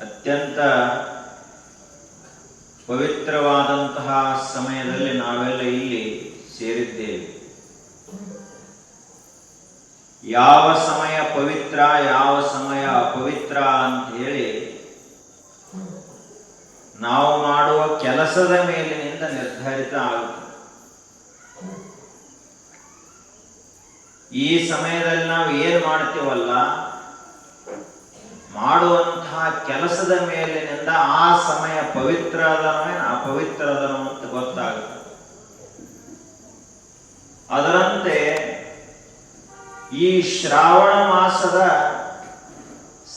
ಅತ್ಯಂತ ಪವಿತ್ರವಾದಂತಹ ಸಮಯದಲ್ಲಿ ನಾವೆಲ್ಲ ಇಲ್ಲಿ ಸೇರಿದ್ದೇವೆ. ಯಾವ ಸಮಯ ಪವಿತ್ರ, ಯಾವ ಸಮಯ ಅಪವಿತ್ರ ಅಂತ ಹೇಳಿ ನಾವು ಮಾಡುವ ಕೆಲಸದ ಮೇಲಿನಿಂದ ನಿರ್ಧಾರಿತ ಆಗುತ್ತೆ. ಈ ಸಮಯದಲ್ಲಿ ನಾವು ಏನು ಮಾಡ್ತೀವಲ್ಲ, ಮಾಡುವಂತಹ ಕೆಲಸದ ಮೇಲಿನಿಂದ ಆ ಸಮಯ ಪವಿತ್ರ ಅದನೋ ಅಪವಿತ್ರ ಅದನೋ ಅಂತ ಗೊತ್ತಾಗುತ್ತೆ. ಅದರಂತೆ ಈ ಶ್ರಾವಣ ಮಾಸದ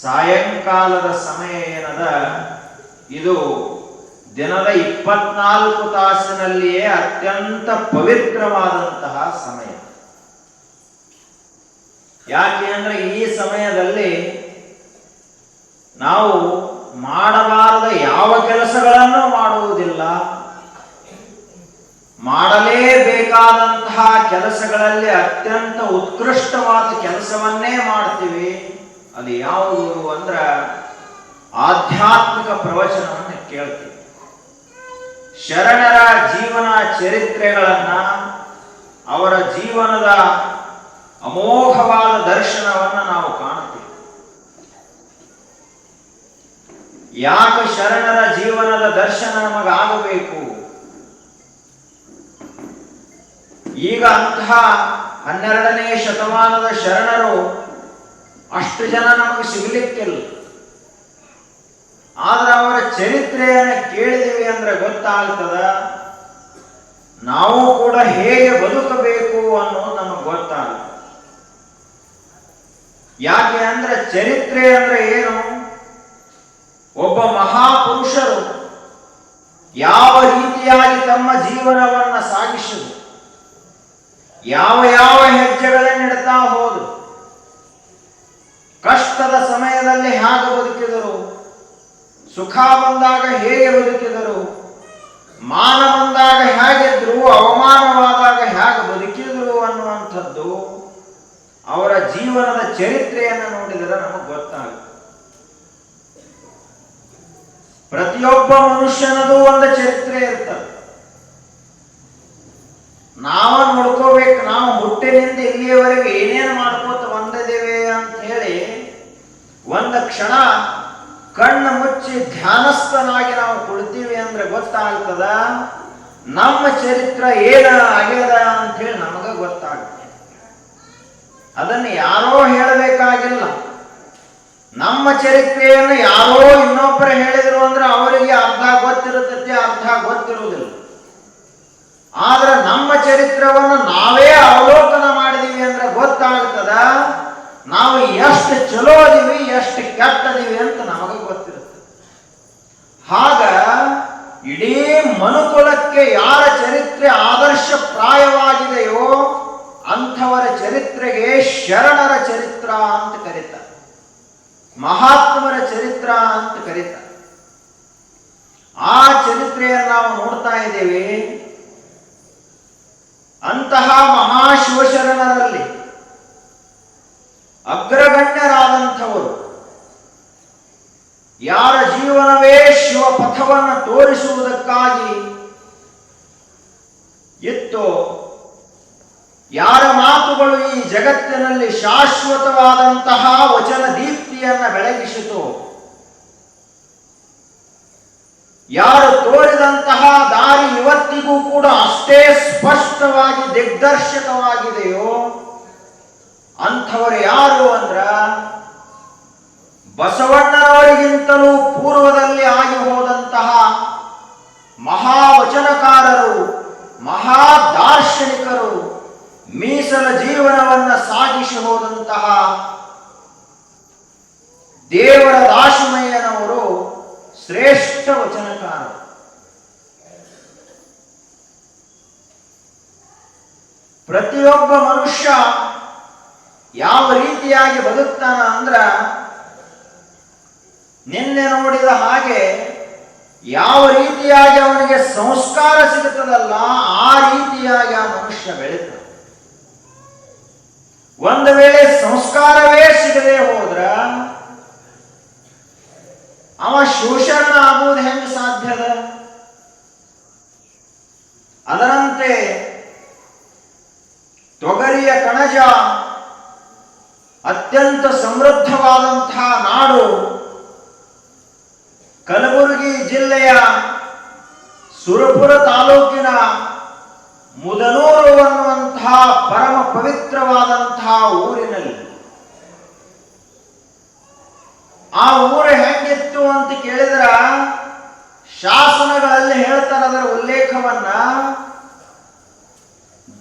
ಸಾಯಂಕಾಲದ ಸಮಯ ಏನದ, ಇದು ದಿನದ 24 ತಾಸಿನಲ್ಲಿಯೇ ಅತ್ಯಂತ ಪವಿತ್ರವಾದಂತಹ ಸಮಯ. ಯಾಕೆ ಅಂದ್ರೆ ಈ ಸಮಯದಲ್ಲಿ ನಾವು ಮಾಡಬಾರದ ಯಾವ ಕೆಲಸಗಳನ್ನು ಮಾಡುವುದಿಲ್ಲ, ಮಾಡಲೇಬೇಕಾದಂತಹ ಕೆಲಸಗಳಲ್ಲಿ ಅತ್ಯಂತ ಉತ್ಕೃಷ್ಟವಾದ ಕೆಲಸವನ್ನೇ ಮಾಡ್ತೀವಿ. ಅದು ಯಾವುದು ಅಂದ್ರೆ ಆಧ್ಯಾತ್ಮಿಕ ಪ್ರವಚನವನ್ನು ಕೇಳ್ತೀವಿ. ಶರಣರ ಜೀವನ ಚರಿತ್ರೆಗಳನ್ನ, ಅವರ ಜೀವನದ ಅಮೋಘವಾದ ದರ್ಶನವನ್ನು ನಾವು ಕಾಣುತ್ತೇವೆ. ಯಾಕೆ ಶರಣರ ಜೀವನದ ದರ್ಶನ ನಮಗಾಗಬೇಕು? ಈಗ ಅಂತಹ 12ನೇ ಶತಮಾನದ ಶರಣರು ಅಷ್ಟು ಜನ ನಮಗೆ ಸಿಗಲಿಕ್ಕಿಲ್ಲ. ಆದ್ರೆ ಅವರ ಚರಿತ್ರೆಯನ್ನು ಕೇಳಿದೀವಿ ಅಂದ್ರೆ ಗೊತ್ತಾಗ್ತದ, ನಾವು ಕೂಡ ಹೇಗೆ ಬದುಕಬೇಕು ಅನ್ನೋದು ನಮಗೆ ಗೊತ್ತಾಗುತ್ತೆ. ಯಾಕೆ ಅಂದ್ರೆ ಚರಿತ್ರೆ ಅಂದ್ರೆ ಏನು? ಒಬ್ಬ ಮಹಾಪುರುಷರು ಯಾವ ರೀತಿಯಾಗಿ ತಮ್ಮ ಜೀವನವನ್ನು ಸಾಗಿಸಿದರು, ಯಾವ ಯಾವ ಹೆಜ್ಜೆಗಳನ್ನಿಡ್ತಾ ಹೋದರು, ಕಷ್ಟದ ಸಮಯದಲ್ಲಿ ಹೇಗೆ ಬದುಕಿದರು, ಸುಖ ಬಂದಾಗ ಹೇಗೆ ಬದುಕಿದರು, ಮಾನ ಬಂದಾಗ ಹೇಗಿದ್ರು, ಅವಮಾನವಾದಾಗ ಹೇಗೆ ಬದುಕಿದರು ಅನ್ನುವಂಥದ್ದು ಅವರ ಜೀವನದ ಚರಿತ್ರೆಯನ್ನು ನೋಡಿದರೆ ನಮಗೆ ಗೊತ್ತಾಗುತ್ತೆ. ಪ್ರತಿಯೊಬ್ಬ ಮನುಷ್ಯನದು ಒಂದು ಚರಿತ್ರೆ ಇರ್ತದೆ. ನಾವ ನೋಡ್ಕೋಬೇಕು, ನಾವು ಹುಟ್ಟಿನಿಂದ ಇಲ್ಲಿಯವರೆಗೆ ಏನೇನು ಮಾಡ್ಕೋತ ಬಂದಿದ್ದೇವೆ ಅಂತ ಹೇಳಿ ಒಂದು ಕ್ಷಣ ಕಣ್ಣು ಮುಚ್ಚಿ ಧ್ಯಾನಸ್ಥನಾಗಿ ನಾವು ಕುಳಿತೀವಿ ಅಂದ್ರೆ ಗೊತ್ತಾಗ್ತದ ನಮ್ಮ ಚರಿತ್ರೆ ಏನ ಆಗ್ಯದ ಅಂತ ಹೇಳಿ ನಮಗ ಗೊತ್ತಾಗುತ್ತೆ. ಅದನ್ನು ಯಾರೋ ಹೇಳಬೇಕಾಗಿಲ್ಲ. ನಮ್ಮ ಚರಿತ್ರೆಯನ್ನು ಯಾರೋ ಇನ್ನೊಬ್ಬರು ಹೇಳಿದ್ರು ಅಂದ್ರೆ ಅವರಿಗೆ ಅರ್ಧ ಗೊತ್ತಿರುತ್ತದೆ, ಅರ್ಧ ಗೊತ್ತಿರುವುದಿಲ್ಲ. ಆದ್ರೆ ನಮ್ಮ ಚರಿತ್ರವನ್ನು ನಾವೇ ಅವಲೋಕನ ಮಾಡಿದೀವಿ ಅಂದ್ರೆ ಗೊತ್ತಾಗ್ತದ ನಾವು ಎಷ್ಟು ಚಲೋ ಅದೀವಿ, ಎಷ್ಟು ಕೆಟ್ಟದೀವಿ ಅಂತ ನಮಗೆ ಗೊತ್ತಿರುತ್ತೆ. ಆಗ ಇಡೀ ಮನುಕುಲಕ್ಕೆ ಯಾರ ಚರಿತ್ರೆ ಆದರ್ಶಪ್ರಾಯವಾಗಿದೆಯೋ ಅಂಥವರ ಚರಿತ್ರೆಗೆ ಶರಣರ ಚರಿತ್ರ ಅಂತ ಕರೀತಾರೆ, ಮಹಾತ್ಮರ ಚರಿತ್ರ ಅಂತ ಕರೀತಾರೆ. ಆ ಚರಿತ್ರೆಯನ್ನು ನಾವು ನೋಡ್ತಾ ಇದ್ದೇವೆ. ಅಂತಹ ಮಹಾಶಿವಶರಣರಲ್ಲಿ ಅಗ್ರಗಣ್ಯರಾದಂಥವರು, ಯಾರ ಜೀವನವೇ ಶಿವಪಥವನ್ನು ತೋರಿಸುವುದಕ್ಕಾಗಿ ಇತ್ತು, ಯಾರ ಮಾತುಗಳು ಈ ಜಗತ್ತಿನಲ್ಲಿ ಶಾಶ್ವತವಾದಂತಹ ವಚನ ದೀಪ್ತಿಯನ್ನು ಬೆಳಗಿಸಿತು, ಯಾರು ತೋರಿದಂತಹ ದಾರಿ ಇವತ್ತಿಗೂ ಕೂಡ ಅಷ್ಟೇ ಸ್ಪಷ್ಟವಾಗಿ ದಿಗ್ದರ್ಶಕವಾಗಿದೆಯೋ ಅಂಥವರು ಯಾರು ಅಂದ್ರ ಬಸವಣ್ಣನವರಿಗಿಂತಲೂ ಪೂರ್ವದಲ್ಲಿ ಆಗಿ ಹೋದಂತಹ ಮಹಾವಚನಕಾರರು, ಮಹಾದಾರ್ಶನಿಕರು, ಮೀಸಲ ಜೀವನವನ್ನು ಸಾಗಿಸಿ ಹೋದಂತಹ ದೇವರ ದಾಶಮಯ್ಯನವರು ಶ್ರೇಷ್ಠ ವಚನಕಾರರು. ಪ್ರತಿಯೊಬ್ಬ ಮನುಷ್ಯ ಯಾವ ರೀತಿಯಾಗಿ ಬದುಕ್ತಾನ ಅಂದ್ರ ನಿನ್ನೆ ನೋಡಿದ ಹಾಗೆ ಯಾವ ರೀತಿಯಾಗಿ ಅವನಿಗೆ ಸಂಸ್ಕಾರ ಸಿಗುತ್ತದಲ್ಲ ಆ ರೀತಿಯಾಗಿ ಆ ಮನುಷ್ಯ ಬೆಳೀತಾನೆ. ಒಂದು ವೇಳೆ ಸಂಸ್ಕಾರವೇ ಸಿಗದೆ ಹೋದ್ರ ಅವ ಶೋಷಣ ಆಗುವುದು ಹೆಂಗೆ ಸಾಧ್ಯದ? ಅದರಂತೆ ತೊಗರಿಯ ಕಣಜ ಅತ್ಯಂತ ಸಮೃದ್ಧವಾದಂತಹ ನಾಡು ಕಲಬುರಗಿ ಜಿಲ್ಲೆಯ ಸುರಪುರ ತಾಲೂಕಿನ ಮುದನೂರು ಅನ್ನುವಂತಹ ಪರಮ ಪವಿತ್ರವಾದಂತಹ ಊರಿನಲ್ಲಿ ಆ ಊರು ಹೆಂಗಿತ್ತು ಅಂತ ಕೇಳಿದ್ರ ಶಾಸನಗಳಲ್ಲಿ ಹೇಳ್ತಾರೆ. ಅದರ ಉಲ್ಲೇಖವನ್ನ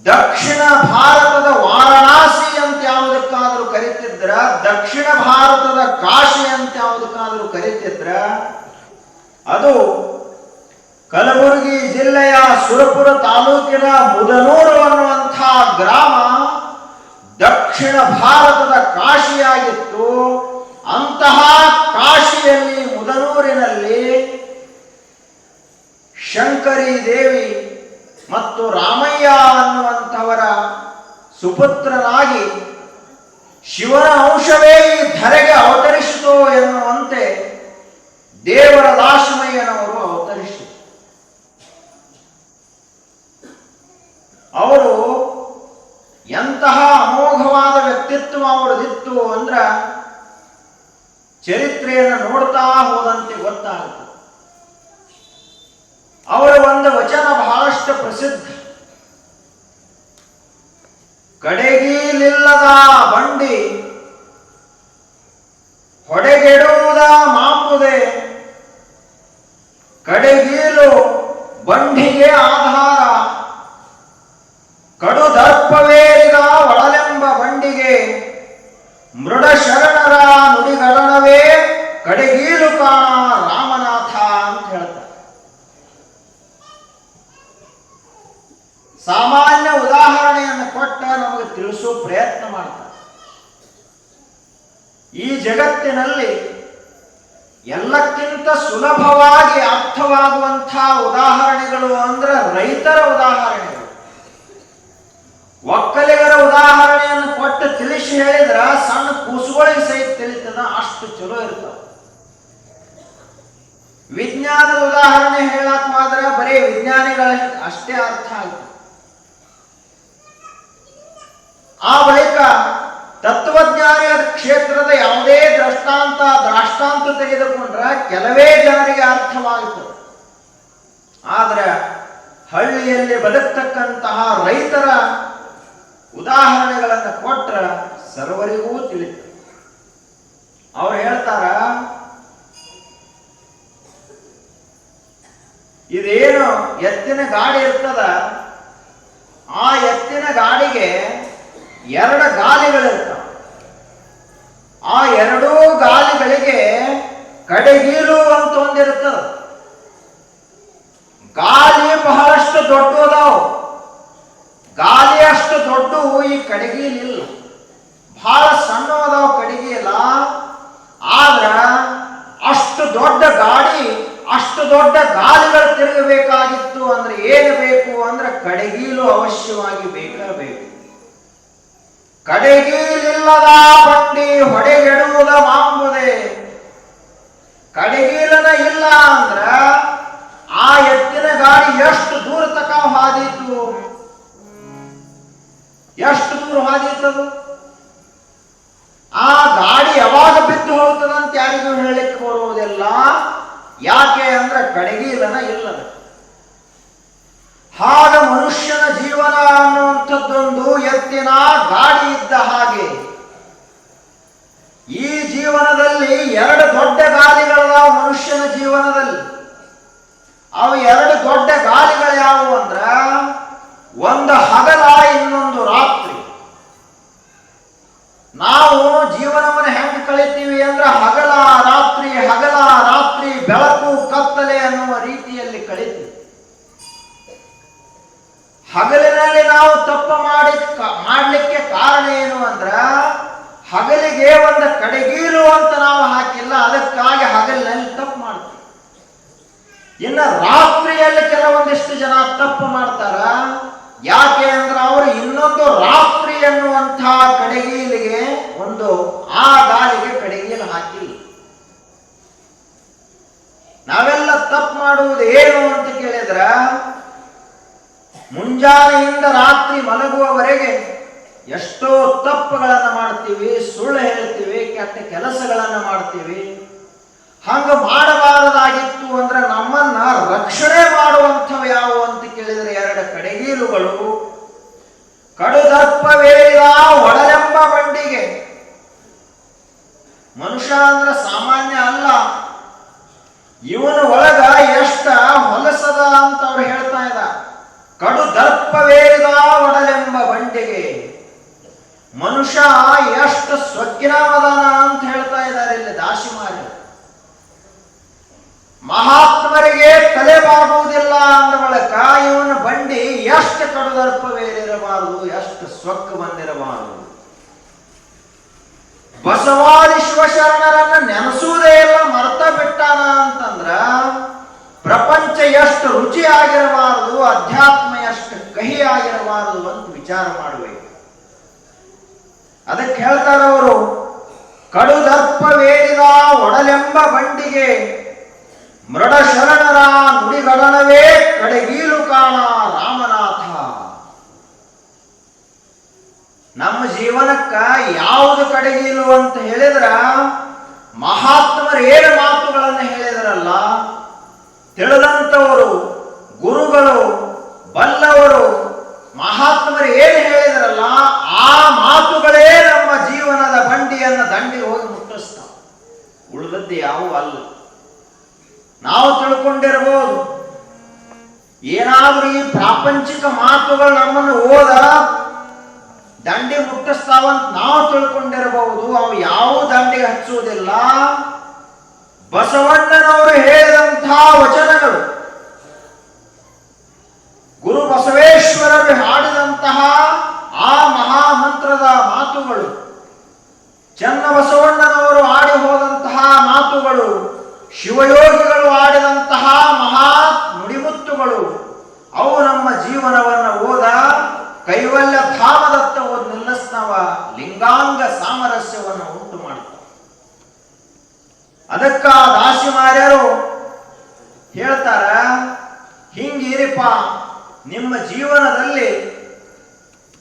ದಕ್ಷಿಣ ಭಾರತದ ವಾರಣಾಸಿ ಅಂತ ಯಾವುದಕ್ಕಾದ್ರೂ ಕರೀತಿದ್ರ, ದಕ್ಷಿಣ ಭಾರತದ ಕಾಶಿ ಅಂತ ಯಾವುದಕ್ಕಾದ್ರೂ ಕರೀತಿದ್ರ, ಅದು ಕಲಬುರಗಿ ಜಿಲ್ಲೆಯ ಸುರಪುರ ತಾಲೂಕಿನ ಮುದನೂರು ಅನ್ನುವಂತಹ ಗ್ರಾಮ ದಕ್ಷಿಣ ಭಾರತದ ಕಾಶಿಯಾಗಿತ್ತು. ಅಂತಹ ಕಾಶಿಯಲ್ಲಿ ಮುದನೂರಿನಲ್ಲಿ ಶಂಕರಿ ದೇವಿ ಮತ್ತು ರಾಮಯ್ಯ ಅನ್ನುವಂಥವರ ಸುಪುತ್ರನಾಗಿ ಶಿವನ ಅಂಶವೇ ಈ ಧರೆಗೆ ಅವತರಿಸಿತು ಎನ್ನುವಂತೆ ದೇವರ ದಾಸಮಯ್ಯನವರು ಅವತರಿಸಿದರು. ಅವರು ಎಂತಹ ಅಮೋಘವಾದ ವ್ಯಕ್ತಿತ್ವ ಅವರದಿತ್ತು ಅಂದ್ರ ಚರಿತ್ರೆಯನ್ನು ನೋಡ್ತಾ ಹೋದಂತೆ ಗೊತ್ತಾಗುತ್ತೆ. ಅವರ ಒಂದು ವಚನ ಬಹಳಷ್ಟು ಪ್ರಸಿದ್ಧ. ಕಡೆಗೀಲಿಲ್ಲದ ಬಂಡಿ ಹೊಡೆಗೆಡುವುದ ಮಾಂಬುದೆ, ಕಡೆಗೀಲು ಬಂಡಿಗೆ ಆಧಾರ, ಕಡು ದರ್ಪವೇರಿದ ಒಳಲೆಂಬ ಬಂಡಿಗೆ ಮೃಡ ಶರಣರ ನುಡಿಗಡಣವೇ ಕಡೆಗೀಲು ಕಾಣ ರಾಮನಾಥ ಅಂತ ಹೇಳ್ತಾರೆ. ಸಾಮಾನ್ಯ ಉದಾಹರಣೆಯನ್ನು ಕೊಟ್ಟ ನಮಗೆ ತಿಳಿಸೋ ಪ್ರಯತ್ನ ಮಾಡ್ತಾರೆ. ಈ ಜಗತ್ತಿನಲ್ಲಿ ಎಲ್ಲಕ್ಕಿಂತ ಸುಲಭವಾಗಿ ಅರ್ಥವಾಗುವಂತಹ ಉದಾಹರಣೆಗಳು ಅಂದ್ರೆ ರೈತರ ಉದಾಹರಣೆಗಳು. ಒಕ್ಕಲಿಗರ ಉದಾಹರಣೆಯನ್ನು ಕೊಟ್ಟು ತಿಳಿಸಿ ಹೇಳಿದ್ರ ಸಣ್ಣ ಕೂಸುಗಳಿಗೆ ಸಹಿತ ತಿಳಿತದ, ಅಷ್ಟು ಚಲೋ ಇರ್ತಾವ. ವಿಜ್ಞಾನದ ಉದಾಹರಣೆ ಹೇಳಕ್ ಮಾತ್ರ ಬರೀ ವಿಜ್ಞಾನಿಗಳ ಅಷ್ಟೇ ಅರ್ಥ ಆಗುತ್ತೆ. ಆ ಬಳಿಕ ತತ್ವಜ್ಞಾನಿಯ ಕ್ಷೇತ್ರದ ಯಾವುದೇ ದೃಷ್ಟಾಂತ ತೆಗೆದುಕೊಂಡ್ರೆ ಕೆಲವೇ ಜನರಿಗೆ ಅರ್ಥವಾಗುತ್ತದೆ. ಆದ್ರೆ ಹಳ್ಳಿಯಲ್ಲಿ ಬದುಕ್ತಕ್ಕಂತಹ ರೈತರ ಉದಾಹರಣೆಗಳನ್ನು ಕೊಟ್ರ ಸರ್ವರಿಗೂ ತಿಳಿತು. ಅವ್ರು ಹೇಳ್ತಾರ, ಇದೇನು ಎತ್ತಿನ ಗಾಡಿ ಇರ್ತದ, ಆ ಎತ್ತಿನ ಗಾಡಿಗೆ 2 ಗಾಲಿಗಳಿರ್ತಾವ. ಆ 2 ಗಾಲಿಗಳಿಗೆ ಕಡೆಗೀಲು ಅಂತ ಒಂದಿರ್ತದ. ಗಾಲಿ ಬಹಳಷ್ಟು ದೊಡ್ಡ ಅದಾವ, ಗಾಲಿ ಅಷ್ಟು ದೊಡ್ಡ ಈ ಕಡೆಗೀಲಿಲ್ಲ, ಬಹಳ ಸಣ್ಣ ಅದಾವ ಕಡೆಗೀಲ. ಆದ್ರ ಅಷ್ಟು ದೊಡ್ಡ ಗಾಡಿ, ಅಷ್ಟು ದೊಡ್ಡ ಗಾಲಿಗಳು ತಿರುಗಬೇಕಾಗಿತ್ತು ಅಂದ್ರೆ ಏನು ಬೇಕು ಅಂದ್ರೆ ಕಡೆಗೀಲು ಅವಶ್ಯವಾಗಿ ಬೇಕು. ಕಡೆಗೀಲಿಲ್ಲದ ಬಂಡಿ ಹೊಡೆಗೆಡುವುದ ಮಾಂಬುದೆ, ಕಡೆಗೀಲನ ಇಲ್ಲ ಅಂದ್ರ ಆ ಎತ್ತಿನ ಗಾಡಿ ಎಷ್ಟು ದೂರ ತಕ ಹಾದೀತು, ಎಷ್ಟು ದೂರ ಹಾದೀತದು. ಆ ಗಾಡಿ ಯಾವಾಗ ಬಿದ್ದು ಹೋಗ್ತದಂತ ಯಾರಿಗೂ ಹೇಳಲಿಕ್ಕೆ ಬರುವುದಿಲ್ಲ. ಯಾಕೆ ಅಂದ್ರೆ ಕಡೆಗೀಲನ ಇಲ್ಲದ. ಹಾಗ ಮನುಷ್ಯನ ಜೀವನ ಅನ್ನುವಂಥದ್ದೊಂದು ಎತ್ತಿನ ಗಾಡಿ ಇದ್ದ ಹಾಗೆ ಈ ಜೀವನದಲ್ಲಿ 2 ದೊಡ್ಡ ಗಾಲಿಗಳದಾವ ಮನುಷ್ಯನ ಜೀವನದಲ್ಲಿ. ಅವು 2 ದೊಡ್ಡ ಗಾಲಿಗಳು ಯಾವುವು ಅಂದ್ರ ಒಂದು ಹಗಲ, ಇನ್ನೊಂದು ರಾತ್ರಿ. ನಾವು ಜೀವನವನ್ನು ಹೆಂಗೆ ಕಳಿತೀವಿ ಅಂದ್ರೆ ಹಗಲ ರಾತ್ರಿ ಬೆಳಕು ಕತ್ತಲೆ ಅನ್ನುವ ರೀತಿಯಲ್ಲಿ ಕಳಿತೀವಿ. ಹಗಲಿನಲ್ಲಿ ನಾವು ತಪ್ಪು ಮಾಡಲಿಕ್ಕೆ ಕಾರಣ ಏನು ಅಂದ್ರ ಹಗಲಿಗೆ ಒಂದು ಕಡೆಗೀಲು ಅಂತ ನಾವು ಹಾಕಿಲ್ಲ, ಅದಕ್ಕಾಗಿ ಹಗಲಿನಲ್ಲಿ ತಪ್ಪು ಮಾಡ್ತೀವಿ. ಇನ್ನು ರಾತ್ರಿಯಲ್ಲಿ ಕೆಲವೊಂದಿಷ್ಟು ಜನ ತಪ್ಪು ಮಾಡ್ತಾರ. ಯಾಕೆ ಅಂದ್ರ ನಾವೆಲ್ಲ ತಪ್ಪು ಮಾಡುವುದು ಏನು ಅಂತ ಕೇಳಿದ್ರ, ಮುಂಜಾನೆಯಿಂದ ರಾತ್ರಿ ಮಲಗುವವರೆಗೆ ಎಷ್ಟೋ ತಪ್ಪುಗಳನ್ನು ಮಾಡ್ತೀವಿ, ಸುಳ್ಳು ಹೇಳ್ತೀವಿ, ಕೆಟ್ಟ ಕೆಲಸಗಳನ್ನು ಮಾಡ್ತೀವಿ. ಹಂಗ ಮಾಡಬಾರದಾಗಿತ್ತು ಅಂದ್ರೆ ನಮ್ಮನ್ನ ರಕ್ಷಣೆ ಮಾಡುವಂಥವು ಯಾವುವು ಅಂತ ಕೇಳಿದರೆ ಎರಡು ಕಡೆಗೀಲುಗಳು. ಕಡುದರ್ಪವೇರಿದ ಒಡಲೆಂಬ ಬಂಡಿಗೆ. ಮನುಷ್ಯ ಅಂದ್ರೆ ಸಾಮಾನ್ಯ ಅಲ್ಲ, ಇವನ ಒಳಗ ಎಷ್ಟ ಹೊಲಸದ ಅಂತ ಅವ್ರು ಹೇಳ್ತಾ ಇದ್ದ. ಕಡು ದರ್ಪವೇರಿದ ಒಡಲೆಂಬ ಬಂಡಿಗೆ. ಮನುಷ್ಯ ಎಷ್ಟು ಸ್ವಜ್ಞಾವದಾನ ಅಂತ ಹೇಳ್ತಾ ಇದ್ದಾರೆ ಇಲ್ಲಿ ದಾಸಿಮಾರಿ. ಮಹಾತ್ಮರಿಗೆ ತಲೆಬಾಗುವುದಿಲ್ಲ ಅಂದ ಬಳಿಕ ಇವನ ಬಂಡಿ ಎಷ್ಟು ಕಡುದರ್ಪವೇರಿರಬಾರದು, ಎಷ್ಟು ಸ್ವಕ್ಕ ಬಂದಿರಬಾರದು. ಬಸವಾದಿ ಶಿವಶರಣರನ್ನ ನೆನೆಸುವುದೇ ಇಲ್ಲ, ಮರ್ತ ಬಿಟ್ಟಾನ ಅಂತಂದ್ರ ಪ್ರಪಂಚ ಎಷ್ಟು ರುಚಿ ಆಗಿರಬಾರದು, ಅಧ್ಯಾತ್ಮ ಎಷ್ಟು ಕಹಿ ಆಗಿರಬಾರದು ಅಂತ ವಿಚಾರ ಮಾಡಬೇಕು. ಅದಕ್ಕೆ ಹೇಳ್ತಾರೆ ಅವರು, ಕಡುದರ್ಪವೇರಿದ ಒಡಲೆಂಬ ಬಂಡಿಗೆ ಮೃಡ ಶರಣರ ನುಡಿಗಡನವೇ ಕಡೆಗೀಲು ಕಾಣ ರಾಮನಾಥ. ನಮ್ಮ ಜೀವನಕ್ಕ ಯಾವುದು ಕಡೆಗೀಲು ಅಂತ ಹೇಳಿದ್ರ, ಮಹಾತ್ಮರು ಏನು ಮಾತುಗಳನ್ನು ಹೇಳಿದ್ರಲ್ಲ, ತಿಳಿದಂಥವರು, ಗುರುಗಳು, ಬಲ್ಲವರು, ಮಹಾತ್ಮರು ಏನು ಹೇಳಿದ್ರಲ್ಲ, ಆ ಮಾತುಗಳೇ ನಮ್ಮ ಜೀವನದ ಬಂಡಿಯನ್ನು ದಂಡಿ ಹೋಗಿ ಮುಟ್ಟಿಸ್ತಾವ. ಉಳಿದದ್ದು ಯಾವುವು ಅಲ್ಲ. ನಾವು ತಿಳ್ಕೊಂಡಿರಬಹುದು, ಏನಾದ್ರೂ ಈ ಪ್ರಾಪಂಚಿಕ ಮಾತುಗಳು ನಮ್ಮನ್ನು ಓದ ದಂಡಿ ಮುಟ್ಟಿಸ್ತಾವಂತ ನಾವು ತಿಳ್ಕೊಂಡಿರಬಹುದು. ಅವು ಯಾವ ದಂಡಿಗೆ ಹಚ್ಚುವುದಿಲ್ಲ. ಬಸವಣ್ಣನವರು ಹೇಳಿದಂತಹ ವಚನಗಳು, ಗುರು ಬಸವೇಶ್ವರರು ಹಾಡಿದಂತಹ ಆ ಮಹಾಮಂತ್ರದ ಮಾತುಗಳು, ಚನ್ನ ಬಸವಣ್ಣನವರು ಆಡಿ ಹೋದಂತಹ ಮಾತುಗಳು, ಶಿವಯೋಗಿಗಳು ಆಡಿದಂತಹ ಮಹಾ ನುಡಿಮುತ್ತುಗಳು, ಅವು ನಮ್ಮ ಜೀವನವನ್ನು ಓದ ಕೈವಲ್ಯ ಧಾಮದತ್ತ ಓದ್ ನಿಲ್ಲಿಸ್ತಾವ, ಲಿಂಗಾಂಗ ಸಾಮರಸ್ಯವನ್ನು ಉಂಟು ಮಾಡ್ತಾವ. ಅದಕ್ಕ ದಾಸಿಮಾರ್ಯರು ಹೇಳ್ತಾರ, ಹಿಂಗಿರಿಪ ನಿಮ್ಮ ಜೀವನದಲ್ಲಿ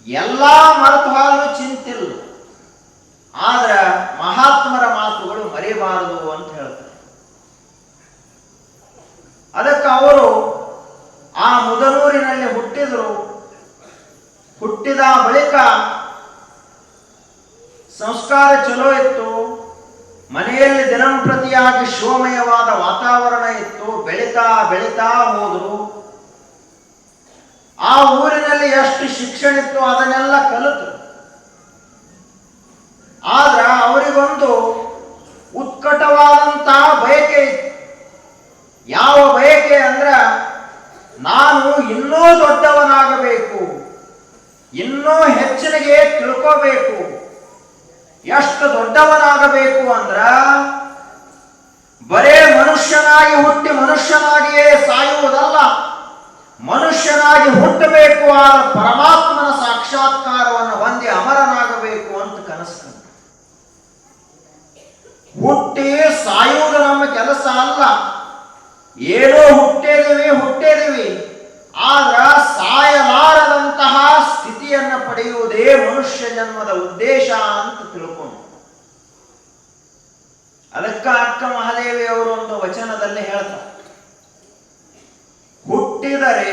ಎಲ್ಲಾ ಮರೆತು ಹಾಲು ಚಿಂತಿಲ್ಲ, ಆದ್ರ ಮಹಾತ್ಮರ ಮಾತುಗಳು ಮರೆಯಬಾರದು ಅಂತ ಹೇಳ್ತಾರೆ. ಅದಕ್ಕೆ ಅವರು ಆ ಮುದನೂರಿನಲ್ಲಿ ಹುಟ್ಟಿದ್ರು. ಹುಟ್ಟಿದ ಬಳಿಕ ಸಂಸ್ಕಾರ ಚಲೋ ಇತ್ತು, ಮನೆಯಲ್ಲಿ ದಿನಂಪ್ರತಿಯಾಗಿ ಶಿವಮಯವಾದ ವಾತಾವರಣ ಇತ್ತು. ಬೆಳೀತಾ ಬೆಳೀತಾ ಹೋದ್ರು. ಆ ಊರಿನಲ್ಲಿ ಎಷ್ಟು ಶಿಕ್ಷಣ ಇತ್ತು ಅದನ್ನೆಲ್ಲ ಕಲಿತು. ಆದ್ರ ಅವರಿಗೊಂದು ಉತ್ಕಟವಾದಂತಹ ಬಯಕೆ ಇತ್ತು. ಯಾವ ಬಯಕೆ ಅಂದ್ರ, ನಾನು ಇನ್ನೂ ದೊಡ್ಡವನಾಗಬೇಕು, ಇನ್ನೂ ಹೆಚ್ಚಿನಗೆ ತಿಳ್ಕೋಬೇಕು. ಎಷ್ಟು ದೊಡ್ಡವನಾಗಬೇಕು ಅಂದ್ರ, ಬರೇ ಮನುಷ್ಯನಾಗಿ ಹುಟ್ಟಿ ಮನುಷ್ಯನಾಗಿಯೇ ಸಾಯುವುದಲ್ಲ, ಮನುಷ್ಯನಾಗಿ ಹುಟ್ಟಬೇಕು, ಆದ ಪರಮಾತ್ಮನ ಸಾಕ್ಷಾತ್ಕಾರವನ್ನು ಹೊಂದಿ ಅಮರನಾಗಬೇಕು ಅಂತ ಕನಸ್ಕೊಂಡ. ಹುಟ್ಟಿ ಸಾಯುವುದು ನಮ್ಮ ಕೆಲಸ ಅಲ್ಲ. ಏನೋ ಹುಟ್ಟಿದೀವಿ, ಆದ್ರ ಸಾಯಲಾರದಂತಹ ಸ್ಥಿತಿಯನ್ನು ಪಡೆಯುವುದೇ ಮನುಷ್ಯ ಜನ್ಮದ ಉದ್ದೇಶ ಅಂತ ತಿಳ್ಕೊಂಡು. ಅದಕ್ಕ ಅಕ್ಕ ಮಹಾದೇವಿ ಅವರು ಒಂದು ವಚನದಲ್ಲಿ ಹೇಳ್ತಾರೆ, ಹುಟ್ಟಿದರೆ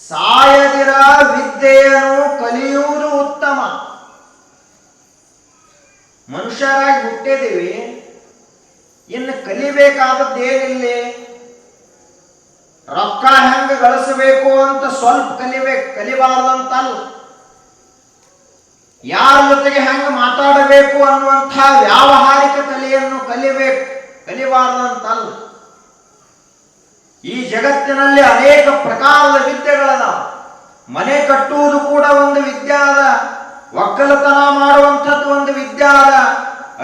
ಸಾಯದಿರ ವಿದ್ಯೆಯನ್ನು ಕಲಿಯುವುದು ಉತ್ತಮ. ಮನುಷ್ಯರಾಗಿ ಹುಟ್ಟಿದೀವಿ, ಇನ್ನು ಕಲಿಬೇಕಾದದ್ದೇನಿಲ್ಲ. ರೊಕ್ಕ ಹೆಂಗ ಗಳಿಸಬೇಕು ಅಂತ ಸ್ವಲ್ಪ ಕಲಿಬಾರ್ದಂತಲ್ಲ. ಯಾರ ಜೊತೆಗೆ ಹೆಂಗ ಮಾತಾಡಬೇಕು ಅನ್ನುವಂತಹ ವ್ಯಾವಹಾರಿಕ ಕಲೆಯನ್ನು ಕಲಿಬಾರ್ದಂತಲ್ಲ. ಈ ಜಗತ್ತಿನಲ್ಲಿ ಅನೇಕ ಪ್ರಕಾರದ ವಿದ್ಯೆಗಳದಾವ. ಮನೆ ಕಟ್ಟುವುದು ಕೂಡ ಒಂದು ವಿದ್ಯೆ ಅದ, ಒಕ್ಕಲತನ ಮಾಡುವಂಥದ್ದು ಒಂದು ವಿದ್ಯೆ ಅದ,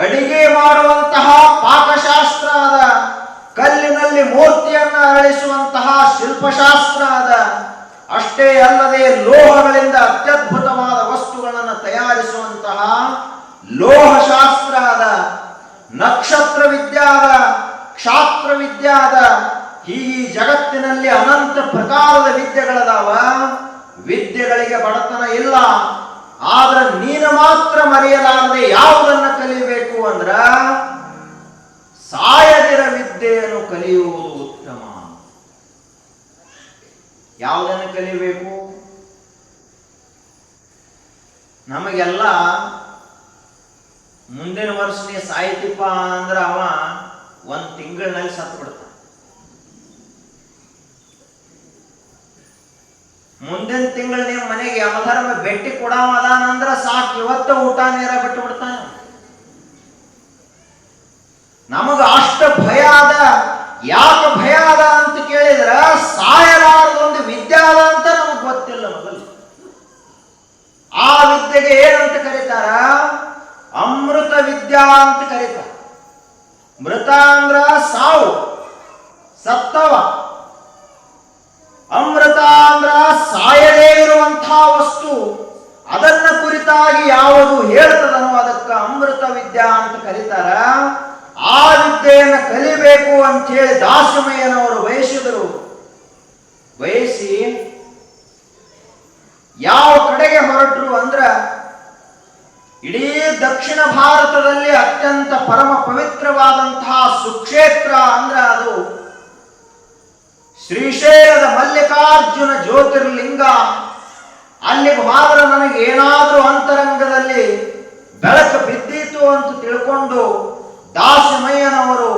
ಅಡಿಗೆ ಮಾಡುವಂತಹ ಪಾಕಶಾಸ್ತ್ರ ಅದ, ಕಲ್ಲಿನಲ್ಲಿ ಮೂರ್ತಿಯನ್ನ ಅರಳಿಸುವಂತಹ ಶಿಲ್ಪಶಾಸ್ತ್ರ ಅದ. ಅಷ್ಟೇ ಅಲ್ಲದೆ ಲೋಹಗಳಿಂದ ಅತ್ಯದ್ಭುತವಾದ ವಸ್ತುಗಳನ್ನು ತಯಾರಿಸುವಂತಹ ಲೋಹಶಾಸ್ತ್ರ ಅದ, ನಕ್ಷತ್ರ ವಿದ್ಯೆ ಅದ, ಕ್ಷಾತ್ರ ವಿದ್ಯೆ ಅದ. ಈ ಜಗತ್ತಿನಲ್ಲಿ ಅನಂತ ಪ್ರಕಾರದ ವಿದ್ಯೆಗಳದಾವ. ವಿದ್ಯೆಗಳಿಗೆ ಬಡತನ ಇಲ್ಲ. ಆದ್ರೆ ನೀನು ಮಾತ್ರ ಮರೆಯಲಾರದೆ ಯಾವುದನ್ನ ಕಲಿಯಬೇಕು ಅಂದ್ರ ಸಾಯದಿರ ವಿದ್ಯೆಯನ್ನು ಕಲಿಯುವುದು ಉತ್ತಮ. ಯಾವುದನ್ನು ಕಲಿಯಬೇಕು? ನಮಗೆಲ್ಲ ಮುಂದಿನ ವರ್ಷ ನೀ ಸಾಯ್ತಿಪ್ಪ ಅಂದ್ರ ಅವ ಒಂದ್ ತಿಂಗಳಿನಲ್ಲಿ ಸತ್ತು ಬಿಡ್ತಾನ. ಮುಂದಿನ ತಿಂಗಳು ನೀವು ಮನೆಗೆ ಯಮಧರ್ಮ ಭೇಟಿ ಕೊಡಾಮದಾನಂದ್ರ ಸಾಕು, ಇವತ್ತ ಊಟ ನೀರ ಬಿಟ್ಟು ಬಿಡ್ತಾನ. ನಮಗ ಅಷ್ಟ ಭಯ ಅದ. ಯಾಕೆ ಭಯ ಅದ ಅಂತ ಕೇಳಿದ್ರ ಸಾಯಲಾರದೊಂದು ವಿದ್ಯೆ ಅದ ಅಂತ ನಮಗ್ ಗೊತ್ತಿಲ್ಲ. ಮೊದಲು ಆ ವಿದ್ಯೆಗೆ ಏನಂತ ಕರೀತಾರ? ಅಮೃತ ವಿದ್ಯಾ ಅಂತ ಕರೀತಾರ. ಮೃತ ಅಂದ್ರ ಸಾವು, ಸತ್ತವ. ಅಮೃತ ಅಂದ್ರ ಸಾಯದೇ ಇರುವಂತಹ ವಸ್ತು. ಅದನ್ನ ಕುರಿತಾಗಿ ಯಾವುದು ಹೇಳ್ತದನೋ ಅದಕ್ಕ ಅಮೃತ ವಿದ್ಯಾ ಅಂತ ಕರೀತಾರ. ಆ ವಿದ್ಯೆಯನ್ನ ಕಲಿಬೇಕು ಅಂತ ಹೇಳಿ ದಾಸಮಯ್ಯನವರು ಬಯಸಿದರು. ಬಯಸಿ ಯಾವ ಕಡೆಗೆ ಹೊರಟರು ಅಂದ್ರ ಇಡೀ ದಕ್ಷಿಣ ಭಾರತದಲ್ಲಿ ಅತ್ಯಂತ ಪರಮ ಪವಿತ್ರವಾದಂತಹ ಸುಕ್ಷೇತ್ರ ಅಂದ್ರ ಅದು ಶ್ರೀಶೈಲದ ಮಲ್ಲಿಕಾರ್ಜುನ ಜ್ಯೋತಿರ್ಲಿಂಗ. ಅಲ್ಲಿಗೆ ಹೋದ್ರೆ ನನಗೆ ಏನಾದ್ರೂ ಅಂತರಂಗದಲ್ಲಿ ಬೆಳಕು ಬಿದ್ದೀತು ಅಂತ ತಿಳ್ಕೊಂಡು ದಾಸಮಯ್ಯನವರು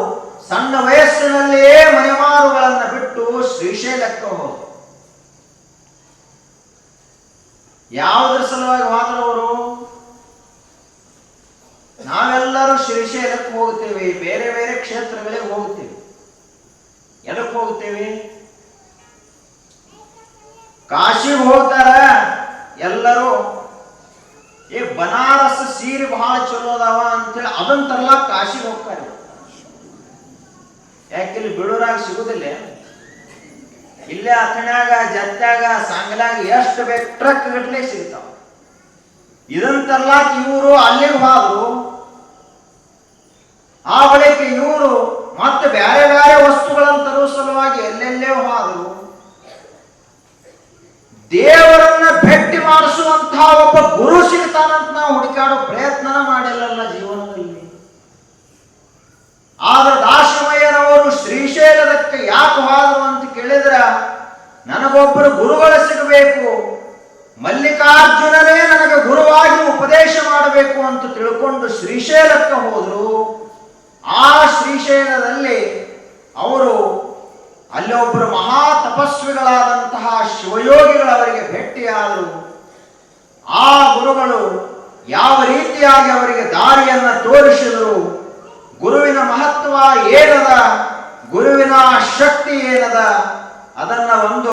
ಸಣ್ಣ ವಯಸ್ಸಿನಲ್ಲಿಯೇ ಮನೆಮಾರುಗಳನ್ನು ಬಿಟ್ಟು ಶ್ರೀಶೈಲಕ್ಕೆ ಹೋದರು. ಯಾವುದರ ಸಲುವಾಗಿ ಹೋದರವರು? ನಾವೆಲ್ಲರೂ ಶ್ರೀಶೈಲಕ್ಕೆ ಹೋಗ್ತೇವೆ, ಬೇರೆ ಬೇರೆ ಕ್ಷೇತ್ರಗಳಿಗೆ ಹೋಗ್ತೇವೆ. ಎದಕ್ಕೆ ಹೋಗ್ತೇವೆ? ಕಾಶಿಗೆ ಹೋಗ್ತಾರ ಎಲ್ಲರೂ. ಬನಾರಸ್ ಸೀರೆ ಬಹಳ ಚಲೋ ಅದಾವ ಅಂತೇಳಿ ಅದನ್ನ ತರ್ಲಾಕ ಕಾಶಿಗೆ ಹೋಗ್ತಾರೆ. ಯಾಕಿಲ್ಲಿ ಬಿಡೂರಾಗ ಸಿಗುದಿಲ್ಲ. ಇಲ್ಲೇ ಅಥಣ್ಯಾಗ, ಜತ್ಯಾಗ, ಸಾಂಗ್ಲಾಗ ಎಷ್ಟು ಬೇಕು ಟ್ರಕ್ ಗಟ್ಲೆ ಸಿಗ್ತಾವ. ಇದನ್ನ ತರ್ಲಾಕ ಇವರು ಅಲ್ಲಿಗೆ ಹೋದ್ರು. ಆ ಬಳಿಕ ಇವರು ಮತ್ತೆ ಬೇರೆ ಬೇರೆ ವಸ್ತುಗಳನ್ನು ತರುವ ಸಲುವಾಗಿ ಎಲ್ಲೆಲ್ಲೇ ಹೋದ್ರು. ದೇವರನ್ನ ಭೇಟಿ ಮಾಡಿಸುವಂತಹ ಒಬ್ಬ ಗುರು ಸಿಗ್ತಾನಂತ ನಾವು ಹುಡುಕಾಡೋ ಪ್ರಯತ್ನ ಮಾಡಿಲ್ಲಲ್ಲ ಜೀವನದಲ್ಲಿ. ಆದ್ರೆ ದಾಸಮಯ್ಯನವರು ಶ್ರೀಶೈಲದಕ್ಕೆ ಯಾಕೆ ಹೋದ್ರು ಅಂತ ಕೇಳಿದ್ರ ನನಗೊಬ್ಬರು ಗುರುಗಳು ಸಿಗಬೇಕು, ಮಲ್ಲಿಕಾರ್ಜುನನೇ ನನಗೆ ಗುರುವಾಗಿ ಉಪದೇಶ ಮಾಡಬೇಕು ಅಂತ ತಿಳ್ಕೊಂಡು ಶ್ರೀಶೈಲಕ್ಕೆ ಹೋದ್ರು. ಆ ಶ್ರೀಶೈಲದಲ್ಲಿ ಅವರು ಅಲ್ಲಿ ಒಬ್ಬರು ಮಹಾ ತಪಸ್ವಿಗಳಾದಂತಹ ಶಿವಯೋಗಿಗಳವರಿಗೆ ಭೇಟಿಯಾದರು. ಆ ಗುರುಗಳು ಯಾವ ರೀತಿಯಾಗಿ ಅವರಿಗೆ ದಾರಿಯನ್ನ ತೋರಿಸಿದರು, ಗುರುವಿನ ಮಹತ್ವ ಏನದ, ಗುರುವಿನ ಶಕ್ತಿ ಏನದ, ಅದನ್ನ ಒಂದು